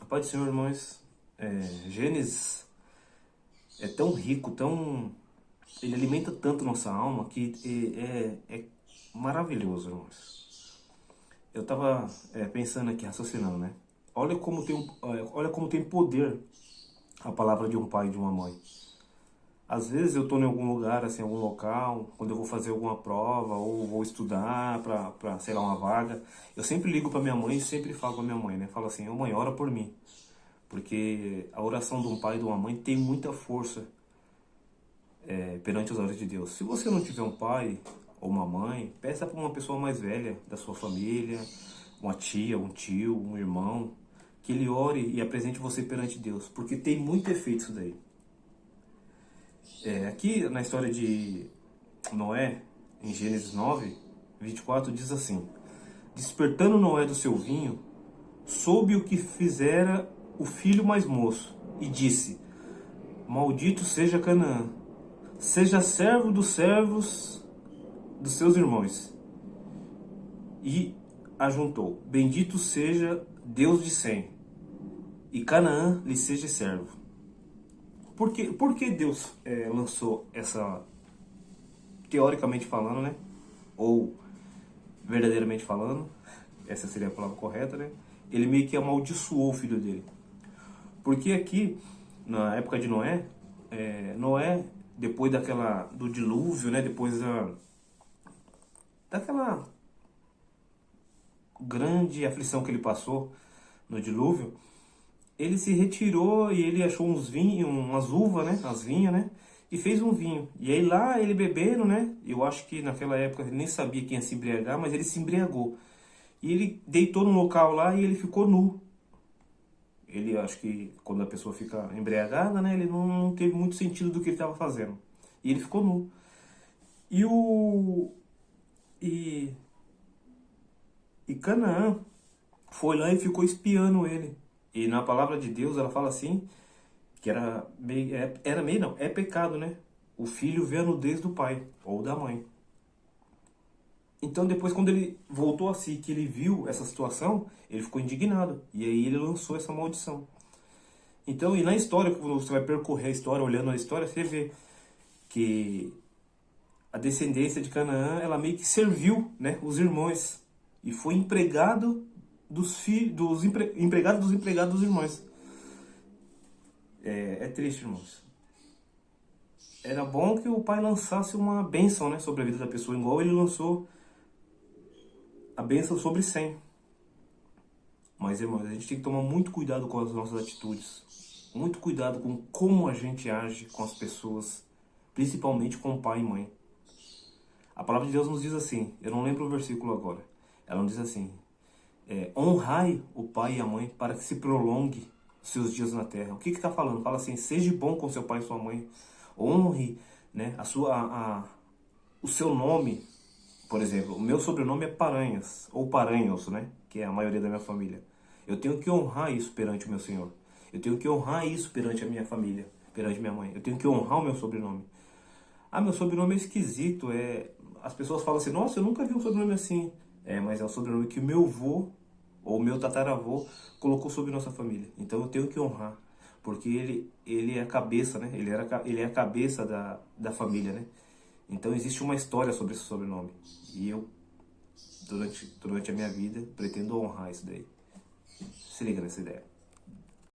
Paz do Senhor, irmãos. Gênesis é tão rico, ele alimenta tanto nossa alma que é maravilhoso, irmãos. Eu estava pensando aqui, raciocinando, né? Olha como tem poder a palavra de um pai e de uma mãe. Às vezes eu estou em algum lugar, assim, algum local, quando eu vou fazer alguma prova ou vou estudar para sei lá, uma vaga, eu sempre ligo para minha mãe e sempre falo com a minha mãe, né? Falo assim: ô mãe, ora por mim. Porque a oração de um pai e de uma mãe tem muita força perante os olhos de Deus. Se você não tiver um pai ou uma mãe, peça para uma pessoa mais velha da sua família, uma tia, um tio, um irmão, que ele ore e apresente você perante Deus, porque tem muito efeito isso daí. Aqui na história de Noé, em Gênesis 9:24, diz assim: despertando Noé do seu vinho, soube o que fizera o filho mais moço, e disse: maldito seja Canaã, seja servo dos servos dos seus irmãos. E ajuntou: bendito seja Deus de Sem, e Canaã lhe seja servo. Por que Deus lançou essa, teoricamente falando, né? Ou verdadeiramente falando, essa seria a palavra correta, né? Ele meio que amaldiçoou o filho dele. Porque aqui, na época de Noé, Noé, depois do dilúvio, né? Depois daquela grande aflição que ele passou no dilúvio, ele se retirou e ele achou uns vinhos, umas uvas, né? As vinhas, né? E fez um vinho. E aí lá ele bebendo, né? Eu acho que naquela época ele nem sabia quem ia se embriagar, mas ele se embriagou. E ele deitou num local lá e ele ficou nu. Ele, acho que quando a pessoa fica embriagada, né? Ele não teve muito sentido do que ele estava fazendo. E ele ficou nu. E o... E, e Canaã foi lá e ficou espiando ele. E na palavra de Deus ela fala assim, que era meio não, é pecado, né? O filho vê a nudez do pai ou da mãe. Então depois, quando ele voltou a si, que ele viu essa situação, ele ficou indignado. E aí ele lançou essa maldição. Então, e na história, quando você vai percorrer a história, olhando a história, você vê que a descendência de Canaã, ela meio que serviu, né, os irmãos. E foi empregado empregado dos empregados dos irmãos. É triste, irmãos. Era bom que o pai lançasse uma bênção, né, sobre a vida da pessoa, igual ele lançou a bênção sobre Sem. Mas, irmãos, a gente tem que tomar muito cuidado com as nossas atitudes. Muito cuidado com como a gente age com as pessoas, principalmente com o pai e mãe. A palavra de Deus nos diz assim, eu não lembro o versículo agora. Ela nos diz assim: honrai o pai e a mãe para que se prolongue os seus dias na terra. O que está falando? Fala assim: seja bom com seu pai e sua mãe. Honre, né, o seu nome. Por exemplo, o meu sobrenome é Paranhas, ou Paranhos, né? Que é a maioria da minha família. Eu tenho que honrar isso perante o meu Senhor. Eu tenho que honrar isso perante a minha família, perante minha mãe. Eu tenho que honrar o meu sobrenome. Ah, meu sobrenome é esquisito. As pessoas falam assim: nossa, eu nunca vi um sobrenome assim. Mas é o sobrenome que o meu avô, ou o meu tataravô, colocou sobre nossa família. Então eu tenho que honrar. Porque ele é a cabeça, né? Ele é a cabeça da família, né? Então existe uma história sobre esse sobrenome. E eu, durante a minha vida, pretendo honrar isso daí. Se liga nessa ideia.